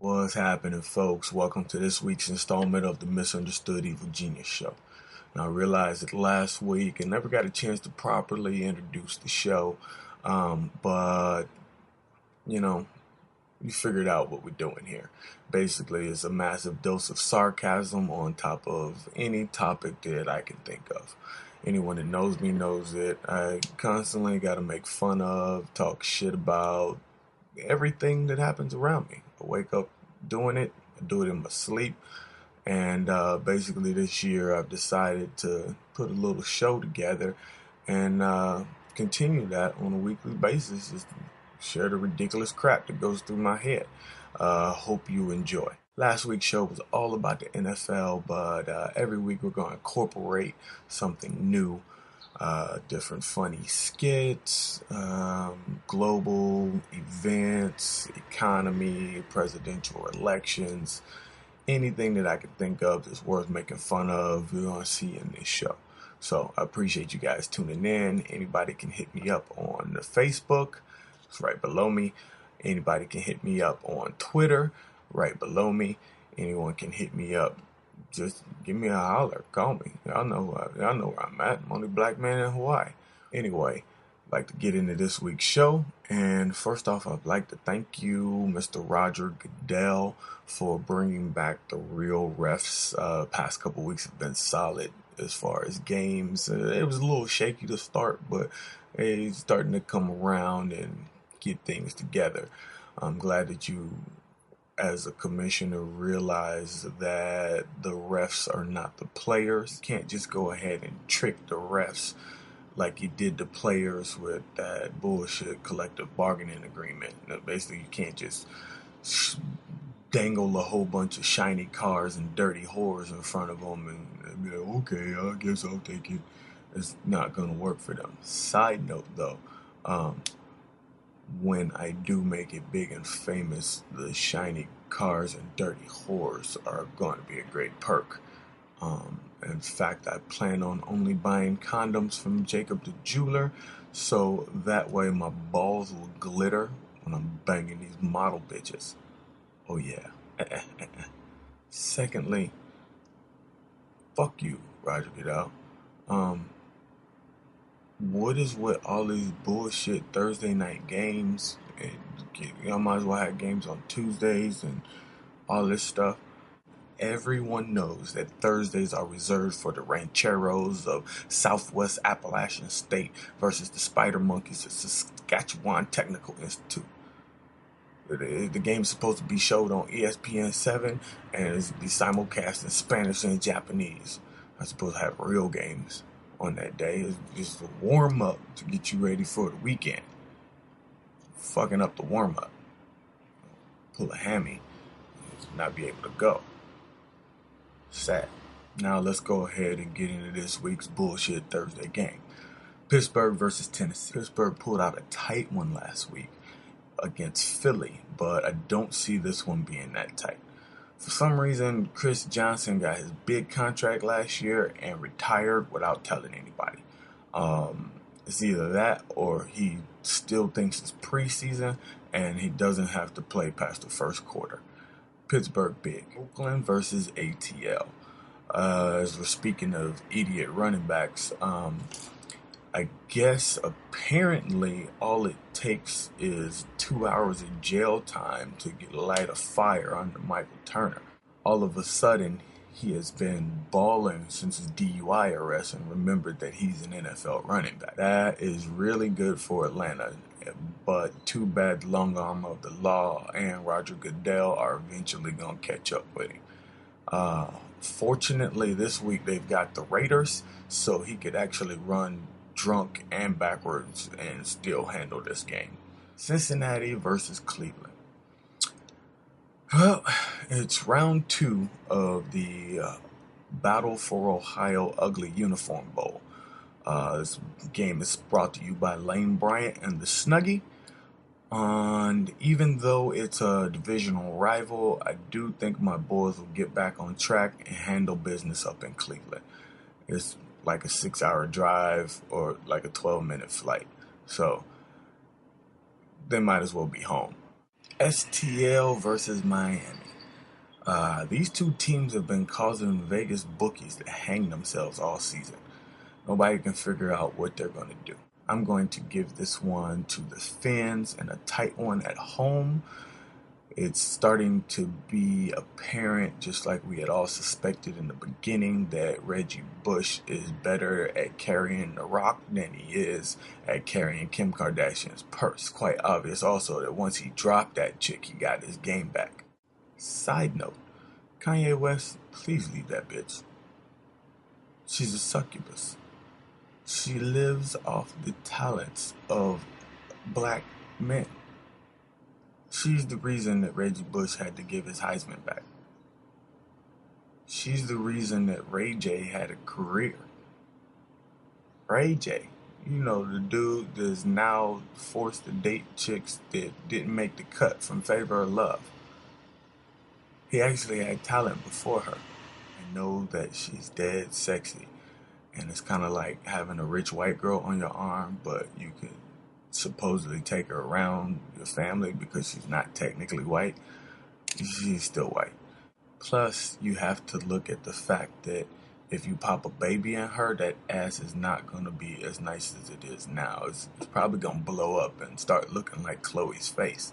What's happening, folks? Welcome to this week's installment of the Misunderstood Evil Genius Show. Now, I realized that last week I never got a chance to properly introduce the show, but we figured out what we're doing here. Basically, it's a massive dose of sarcasm on top of any topic that I can think of. Anyone that knows me knows that I constantly got to make fun of, talk shit about everything that happens around me. I wake up doing it, I do it in my sleep, and basically this year I've decided to put a little show together and continue that on a weekly basis, just share the ridiculous crap that goes through my head. Hope you enjoy. Last week's show was all about the NFL, but every week we're going to incorporate something new. Different funny skits, global events, economy, presidential elections, anything that I can think of that's worth making fun of, we're going to see in this show. So I appreciate you guys tuning in. Anybody can hit me up on the Facebook. It's right below me. Anybody can hit me up on Twitter, right below me. Anyone can hit me up. Just give me a holler, call me. Y'all know where I'm at. I'm only black man in Hawaii. Anyway, I'd like to get into this week's show. And first off, I'd like to thank you, Mr. Roger Goodell, for bringing back the real refs. Past couple weeks have been solid as far as games. It was a little shaky to start, but it's starting to come around and get things together. I'm glad that you, as a commissioner, realize that the refs are not the players. You can't just go ahead and trick the refs like you did the players with that bullshit collective bargaining agreement. Basically, you can't just dangle a whole bunch of shiny cars and dirty whores in front of them and be like, okay, I guess I'll take it. It's not going to work for them. Side note, though, when I do make it big and famous, the shiny cars and dirty whores are going to be a great perk. In fact, I plan on only buying condoms from Jacob the Jeweler, so that way my balls will glitter when I'm banging these model bitches. Oh yeah. Secondly, fuck you, Roger Goodell. What is with all these bullshit Thursday night games? And y'all might as well have games on Tuesdays and all this stuff. Everyone knows that Thursdays are reserved for the Rancheros of Southwest Appalachian State versus the Spider Monkeys of Saskatchewan Technical Institute. The game's supposed to be showed on ESPN 7 and it's be simulcast in Spanish and Japanese. I'm supposed to have real games on that day. It's just a warm up to get you ready for the weekend. Fucking up the warm up. Pull a hammy. Not be able to go. Sad. Now let's go ahead and get into this week's bullshit Thursday game. Pittsburgh versus Tennessee. Pittsburgh pulled out a tight one last week against Philly, but I don't see this one being that tight. For some reason, Chris Johnson got his big contract last year and retired without telling anybody. It's either that or he still thinks it's preseason and he doesn't have to play past the first quarter. Pittsburgh big. Oakland versus ATL. As we're speaking of idiot running backs, I guess apparently all it takes is 2 hours of jail time to light a fire under Michael Turner. All of a sudden, he has been balling since his DUI arrest and remembered that he's an NFL running back. That is really good for Atlanta, but too bad the long arm of the law and Roger Goodell are eventually going to catch up with him. Fortunately, this week they've got the Raiders, so he could actually run drunk and backwards and still handle this game. Cincinnati versus Cleveland. Well, it's round 2 of the Battle for Ohio Ugly Uniform Bowl. This game is brought to you by Lane Bryant and the Snuggie. And even though it's a divisional rival, I do think my boys will get back on track and handle business up in Cleveland. It's like a 6-hour drive or like a 12-minute flight. So they might as well be home. STL versus Miami. These two teams have been causing Vegas bookies to hang themselves all season. Nobody can figure out what they're going to do. I'm going to give this one to the Fins and a tight one at home. It's starting to be apparent, just like we had all suspected in the beginning, that Reggie Bush is better at carrying the rock than he is at carrying Kim Kardashian's purse. Quite obvious also that once he dropped that chick, he got his game back. Side note, Kanye West, please leave that bitch. She's a succubus. She lives off the talents of black men. She's the reason that Reggie Bush had to give his Heisman back. She's the reason that Ray J had a career. Ray J, the dude that's now forced to date chicks that didn't make the cut from Favor of Love. He actually had talent before her. I know that she's dead sexy. And it's kind of like having a rich white girl on your arm, but you could supposedly take her around your family because she's not technically white. She's still white. Plus, you have to look at the fact that if you pop a baby in her, that ass is not going to be as nice as it is now. It's probably going to blow up and start looking like Chloe's face.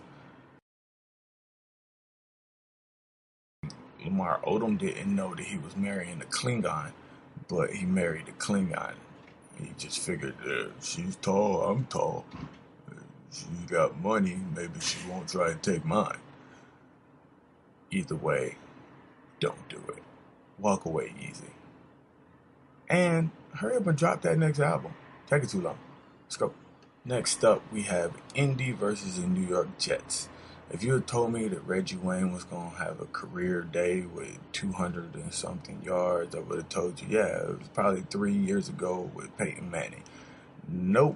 Lamar Odom didn't know that he was marrying a Klingon, but he married a Klingon. He just figured she's tall, I'm tall. She's got money, maybe she won't try to take mine. Either way, don't do it. Walk away easy. And hurry up and drop that next album. Take it too long. Let's go. Next up, we have Indy versus the New York Jets. If you had told me that Reggie Wayne was going to have a career day with 200 and something yards, I would have told you, yeah, it was probably 3 years ago with Peyton Manning. Nope.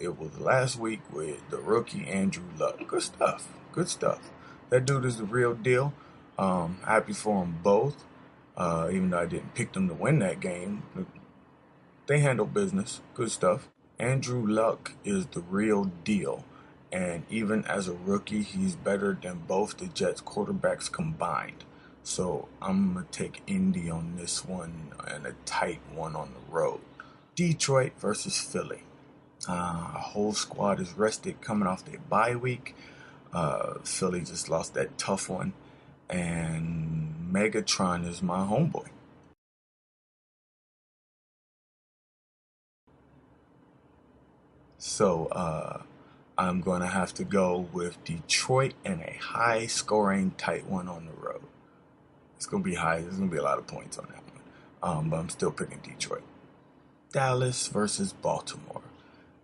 It was last week with the rookie Andrew Luck. Good stuff. Good stuff. That dude is the real deal. Happy for them both. Even though I didn't pick them to win that game, they handled business. Good stuff. Andrew Luck is the real deal. And even as a rookie, he's better than both the Jets quarterbacks combined. So I'm going to take Indy on this one and a tight one on the road. Detroit versus Philly. Our whole squad is rested coming off their bye week. Philly just lost that tough one. And Megatron is my homeboy. So, I'm going to have to go with Detroit and a high-scoring tight one on the road. It's going to be high. There's going to be a lot of points on that one. But I'm still picking Detroit. Dallas versus Baltimore.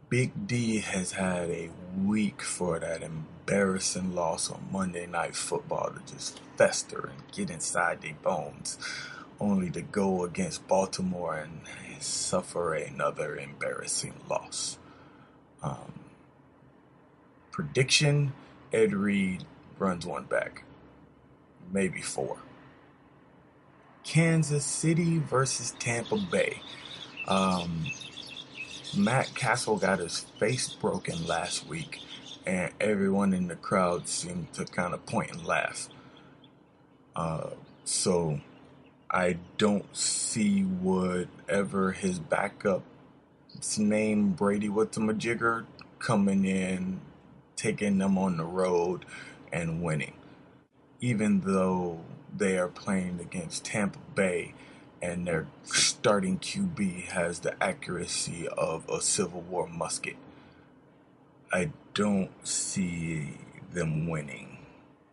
Big D has had a week for that embarrassing loss on Monday Night Football to just fester and get inside their bones, only to go against Baltimore and suffer another embarrassing loss. Prediction, Ed Reed runs one back. Maybe 4. Kansas City versus Tampa Bay. Matt Castle got his face broken last week, and everyone in the crowd seemed to kind of point and laugh. So I don't see whatever his backup's name, Brady What's-a-Majigger, coming in, taking them on the road and winning. Even though they are playing against Tampa Bay and their starting QB has the accuracy of a Civil War musket, I don't see them winning.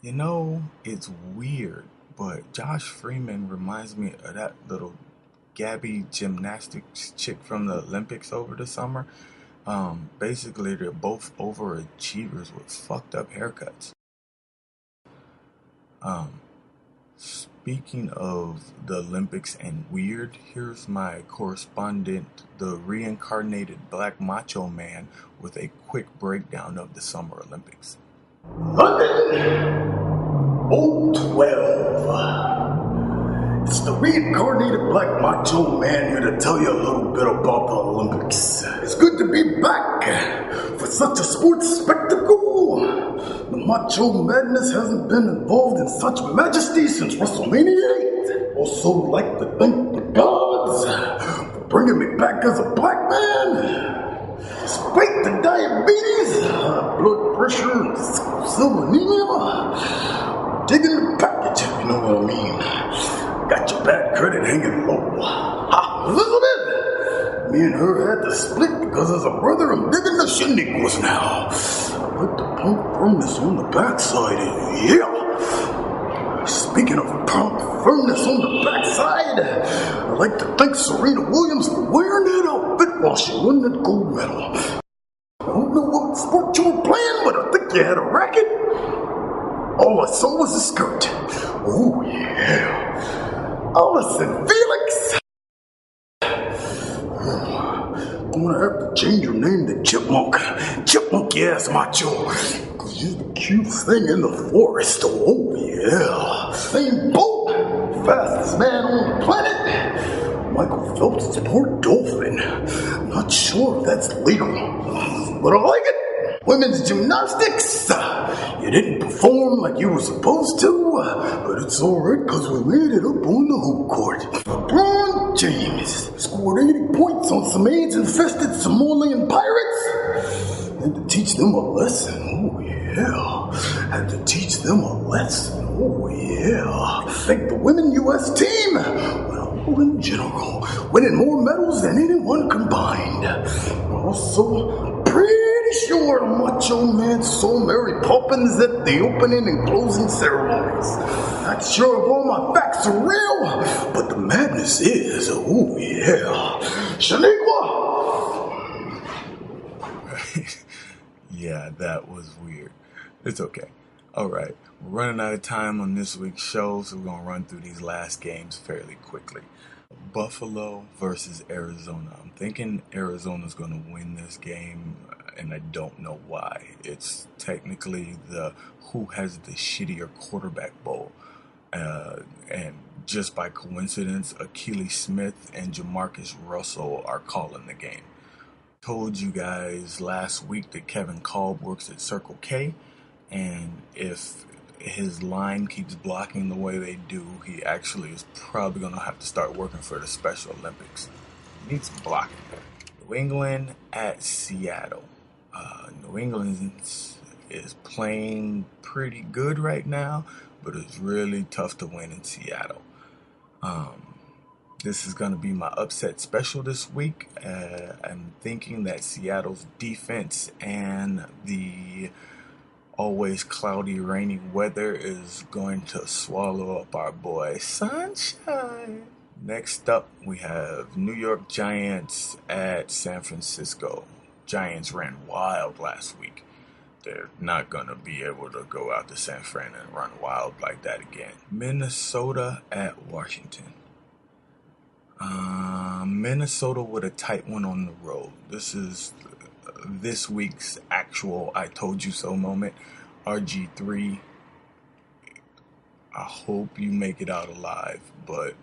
It's weird, but Josh Freeman reminds me of that little Gabby gymnastics chick from the Olympics over the summer. Basically, they're both overachievers with fucked up haircuts. Speaking of the Olympics and weird, here's my correspondent, the reincarnated Black Macho Man, with a quick breakdown of the Summer Olympics. London, 012. It's the reincarnated Black Macho Man here to tell you a little bit about the Olympics. It's good to be back for such a sports spectacle. The Macho Madness hasn't been involved in such majesty since WrestleMania 8. Also like to thank the gods for bringing me back as a black man. Despite the diabetes, blood pressure, and silver anemia, digging the package, if you know what I mean. Got your bad credit hanging low. Ha, Elizabeth! Me and her had to split because as a brother I'm digging the shiniquas now. With the punk firmness on the backside, yeah! Speaking of punk firmness on the backside, I'd like to thank Serena Williams for wearing that outfit while she won that gold medal. I don't know what sport you were playing, but I think you had a racket. All I saw was a skirt. Oh, yeah. Allison Felix! I'm gonna have to change your name to Chipmunk. Chipmunky ass macho. Cause you're the cutest thing in the forest. Oh, yeah. Same boat. Fastest man on the planet. Michael Phelps' poor dolphin. Not sure if that's legal, but I like it. Women's gymnastics. You didn't perform like you were supposed to, but it's alright because we made it up on the hoop court. LeBron James scored 80 points on some AIDS-infested Somalian pirates. Had to teach them a lesson. Oh, yeah. Had to teach them a lesson. Oh, yeah. Thank the women U.S. team. Well, in general, winning more medals than anyone combined. Also, pretty sure the Macho Man saw Mary Poppins at the opening and closing ceremonies. Not sure if all my facts are real, but the madness is. Oh, yeah. Shaniqua! Yeah, that was weird. It's okay. Alright, we're running out of time on this week's show, so we're going to run through these last games fairly quickly. Buffalo versus Arizona. I'm thinking Arizona's going to win this game, and I don't know why. It's technically the who has the shittier quarterback bowl. And just by coincidence, Akili Smith and Jamarcus Russell are calling the game. Told you guys last week that Kevin Kolb works at Circle K, and if his line keeps blocking the way they do, he actually is probably going to have to start working for the Special Olympics. He needs some blocking there. New England at Seattle. New England is playing pretty good right now, but it's really tough to win in Seattle. This is going to be my upset special this week. I'm thinking that Seattle's defense and the always cloudy, rainy weather is going to swallow up our boy Sunshine. Next up, we have New York Giants at San Francisco. Giants ran wild last week. They're not going to be able to go out to San Fran and run wild like that again. Minnesota at Washington. Minnesota with a tight one on the road. This is this week's actual I told you so moment. RG3, I hope you make it out alive, but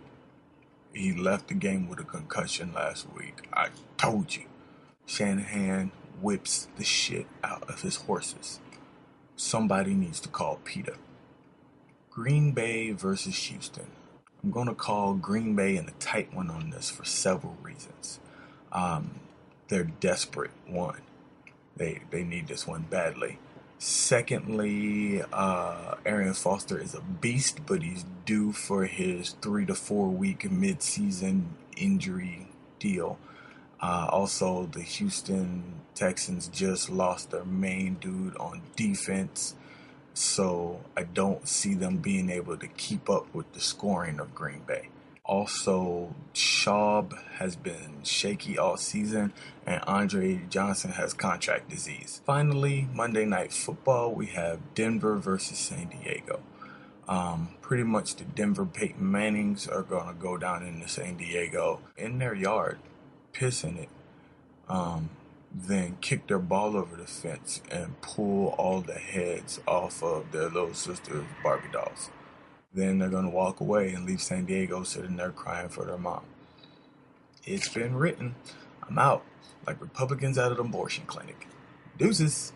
he left the game with a concussion last week. I told you. Shanahan whips the shit out of his horses. Somebody needs to call PETA. Green Bay versus Houston. I'm going to call Green Bay in a tight one on this for several reasons. They're desperate, one. They need this one badly. Secondly, Arian Foster is a beast, but he's due for his 3 to 4 week mid-season injury deal. Also, the Houston Texans just lost their main dude on defense, so I don't see them being able to keep up with the scoring of Green Bay. Also, Schaub has been shaky all season, and Andre Johnson has contract disease. Finally, Monday Night Football, we have Denver versus San Diego. Pretty much the Denver Peyton Mannings are going to go down into San Diego in their yard, piss in it, then kick their ball over the fence and pull all the heads off of their little sister's Barbie dolls. Then they're going to walk away and leave San Diego sitting there crying for their mom. It's been written. I'm out like Republicans out of the abortion clinic. Deuces.